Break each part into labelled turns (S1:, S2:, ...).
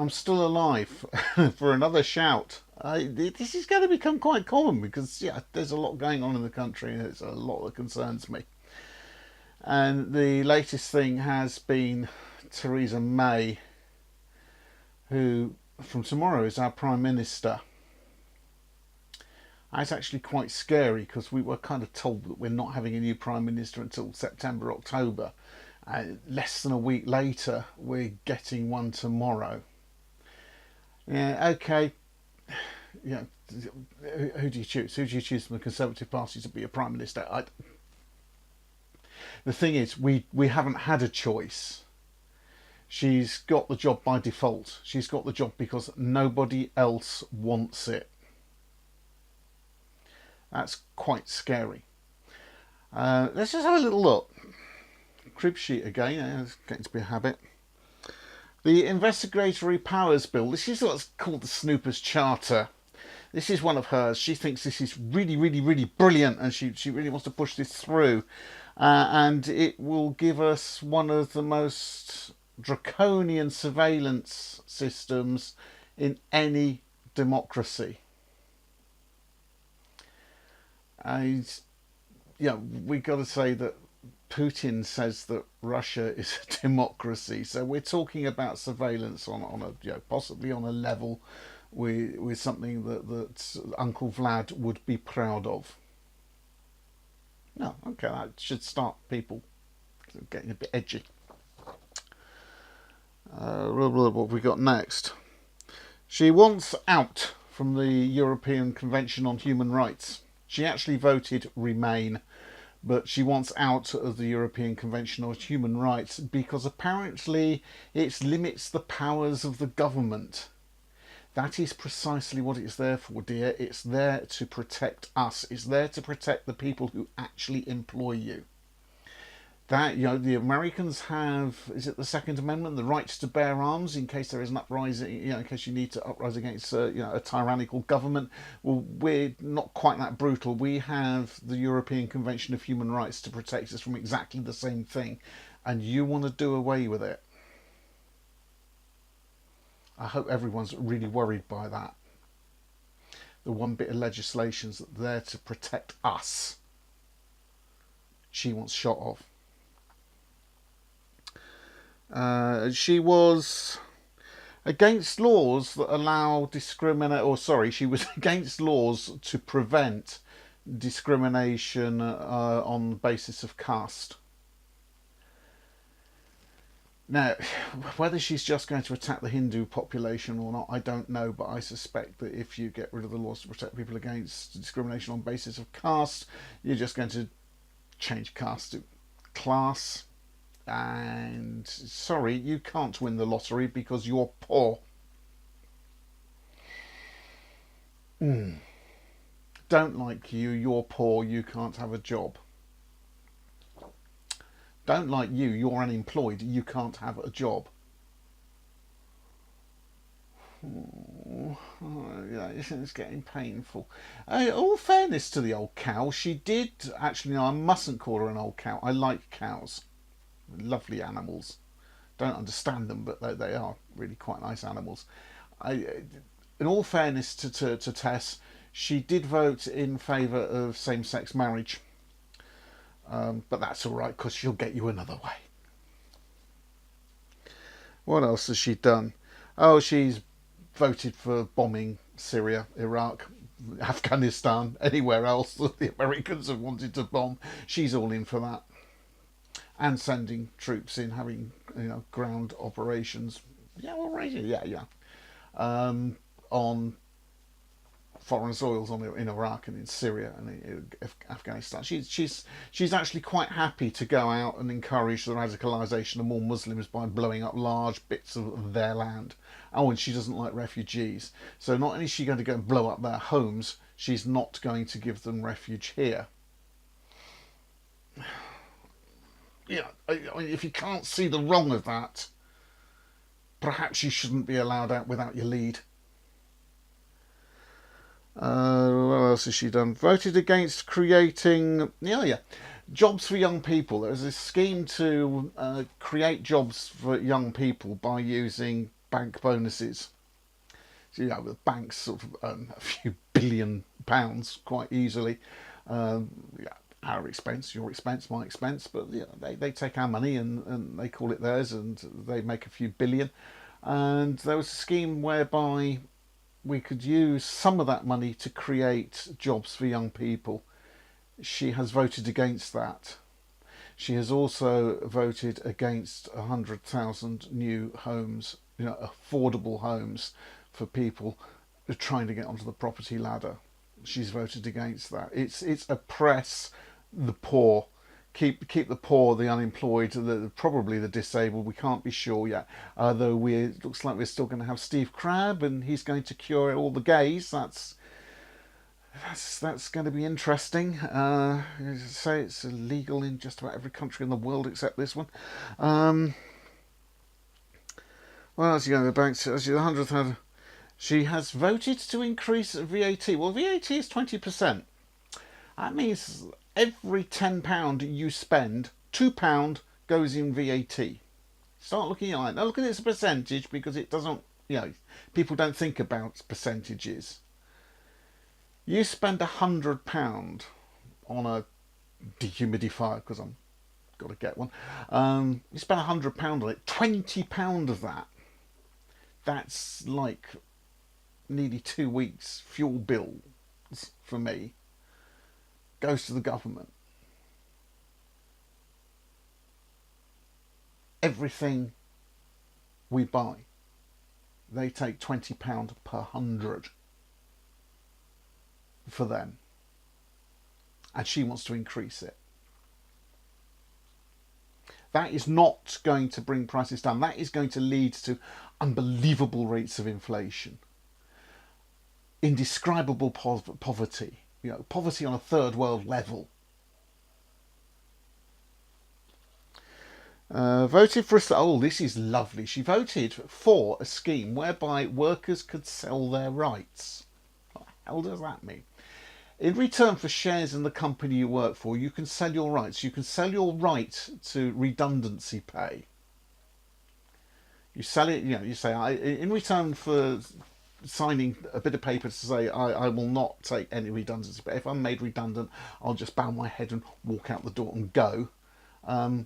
S1: I'm still alive for another shout. This is going to become quite common because, yeah, there's a lot going on in the country and it's a lot that concerns me. And the latest thing has been Theresa May, who from tomorrow is our Prime Minister. It's actually quite scary because we were kind of told that we're not having a new Prime Minister until September, October. Less than a week later, we're getting one tomorrow. Yeah, okay. Yeah, who do you choose? Who do you choose from the Conservative Party to be a Prime Minister? The thing is, we haven't had a choice. She's got the job by default. She's got the job because nobody else wants it. That's quite scary. Let's just have a little look. Crib sheet again. It's getting to be a habit. The Investigatory Powers Bill. This is what's called the Snoopers Charter. This is one of hers. She thinks this is really, really, really brilliant, and she really wants to push this through. And it will give us one of the most draconian surveillance systems in any democracy. We got to say that Putin says that Russia is a democracy, so we're talking about surveillance on a possibly on a level with something that Uncle Vlad would be proud of. No, okay, that should start people getting a bit edgy. What have we got next? She wants out from the European Convention on Human Rights. She actually voted Remain, but she wants out of the European Convention on Human Rights because apparently it limits the powers of the government. That is precisely what it's there for, dear. It's there to protect us. It's there to protect the people who actually employ you. That, the Americans have, is it the Second Amendment, the right to bear arms in case there is an uprising, in case you need to uprise against, a tyrannical government. Well, we're not quite that brutal. We have the European Convention of Human Rights to protect us from exactly the same thing. And you want to do away with it. I hope everyone's really worried by that. The one bit of legislation that's there to protect us, she wants shot of. She was against laws that allow she was against laws to prevent discrimination on the basis of caste. Now, whether she's just going to attack the Hindu population or not, I don't know, but I suspect that if you get rid of the laws to protect people against discrimination on the basis of caste, you're just going to change caste to class. And sorry, you can't win the lottery because you're poor. Don't like you, you're poor, you can't have a job. Don't like you, you're unemployed, you can't have a job. It's getting painful. All fairness to the old cow, she did actually, I mustn't call her an old cow. I like cows. Lovely animals. Don't understand them, but they are really quite nice animals. In all fairness to Tess, she did vote in favour of same-sex marriage. But that's all right because she'll get you another way. What else has she done? Oh, she's voted for bombing Syria, Iraq, Afghanistan, anywhere else that the Americans have wanted to bomb. She's all in for that. And sending troops in, having ground operations. On foreign soils in Iraq and in Syria and in Afghanistan. She's actually quite happy to go out and encourage the radicalisation of more Muslims by blowing up large bits of their land. Oh, and she doesn't like refugees. So not only is she going to go and blow up their homes, she's not going to give them refuge here. If you can't see the wrong of that, perhaps you shouldn't be allowed out without your lead. What else has she done? Voted against creating jobs for young people. There's a scheme to create jobs for young people by using bank bonuses. So, the banks sort of earn a few £billion quite easily. Yeah, our expense, your expense, my expense, but they take our money and they call it theirs, and they make a few billion. And there was a scheme whereby we could use some of that money to create jobs for young people. She has voted against that. She has also voted against 100,000 new homes, affordable homes for people trying to get onto the property ladder. She's voted against that. It's oppress the poor, keep the poor, the unemployed, probably the disabled. We can't be sure yet. Though it looks like we're still going to have Steve Crabb, and he's going to cure all the gays. That's going to be interesting. Say it's illegal in just about every country in the world except this one. Well, as you go, the banks, as you 100,000. She has voted to increase VAT. Well, VAT is 20%. That means every £10 you spend, £2 goes in VAT. Start looking at it. Now look at it as a percentage, because it doesn't, people don't think about percentages. You spend £100 on a dehumidifier, because I've got to get one. You spend £100 on it. £20 of that, that's like nearly 2 weeks fuel bills for me, goes to the government. Everything we buy, they take £20 per 100 for them, and she wants to increase it. That is not going to bring prices down. That is going to lead to unbelievable rates of inflation, indescribable poverty, poverty on a third world level. Voted for this is lovely. She voted for a scheme whereby workers could sell their rights. What the hell does that mean? In return for shares in the company you work for, you can sell your rights. You can sell your right to redundancy pay. You sell it, you say, in return for signing a bit of paper to say I will not take any redundancy, but if I'm made redundant, I'll just bow my head and walk out the door and go. I'll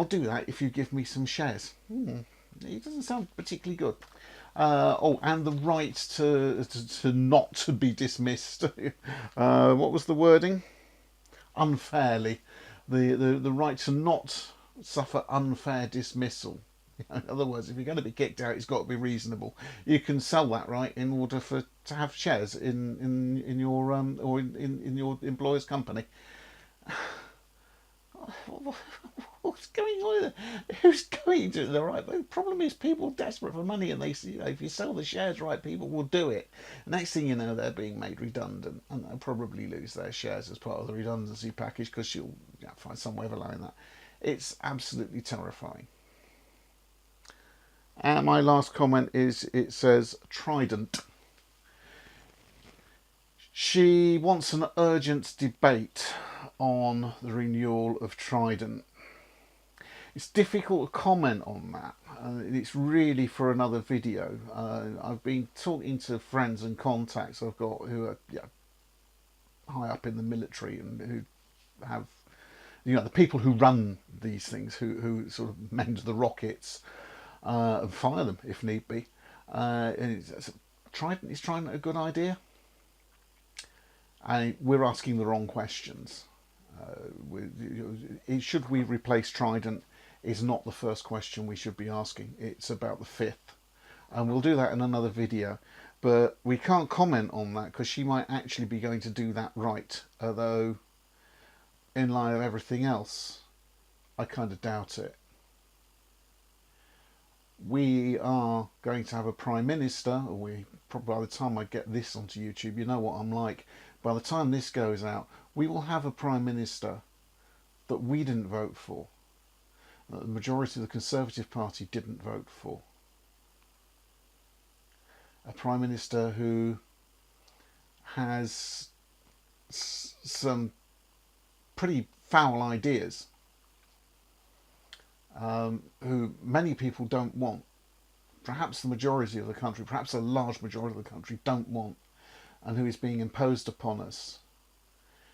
S1: do that if you give me some shares. It doesn't sound particularly good. And the right to not to be dismissed. What was the wording? Unfairly. The right to not suffer unfair dismissal. In other words, if you're going to be kicked out, it's got to be reasonable. You can sell that right in order to have shares in your or in your employer's company. What's going on? Who's going to the right? The problem is people are desperate for money, and they see, if you sell the shares right, people will do it. Next thing you know, they're being made redundant, and they'll probably lose their shares as part of the redundancy package, because she'll find some way of allowing that. It's absolutely terrifying. And my last comment is, it says Trident. She wants an urgent debate on the renewal of Trident. It's difficult to comment on that. It's really for another video. I've been talking to friends and contacts I've got who are high up in the military, and who have, the people who run these things, who sort of mend the rockets and fire them if need be. Trident, is Trident a good idea? And we're asking the wrong questions. Should we replace Trident is not the first question we should be asking. It's about the fifth, and we'll do that in another video. But we can't comment on that because she might actually be going to do that right, although in light of everything else, I kind of doubt it. We are going to have a Prime Minister, probably by the time I get this onto YouTube, you know what I'm like. By the time this goes out, we will have a Prime Minister that we didn't vote for, that the majority of the Conservative Party didn't vote for. A Prime Minister who has some pretty foul ideas, who many people don't want perhaps the majority of the country, perhaps a large majority of the country, don't want, and who is being imposed upon us.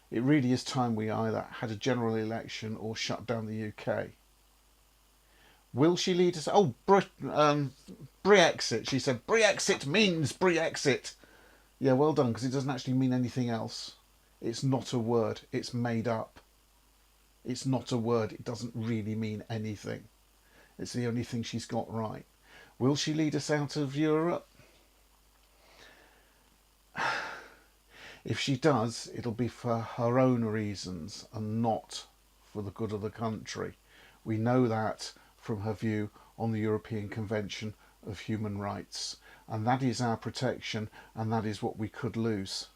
S1: It really is time we either had a general election or shut down the UK. Will she lead us? Oh, Brexit. She said Brexit means Brexit. Yeah, well done, because it doesn't actually mean anything else. It's not a word. It's made up. It's not a word. It doesn't really mean anything. It's the only thing she's got right. Will she lead us out of Europe? If she does, it'll be for her own reasons and not for the good of the country. We know that from her view on the European Convention of Human Rights. And that is our protection, and that is what we could lose.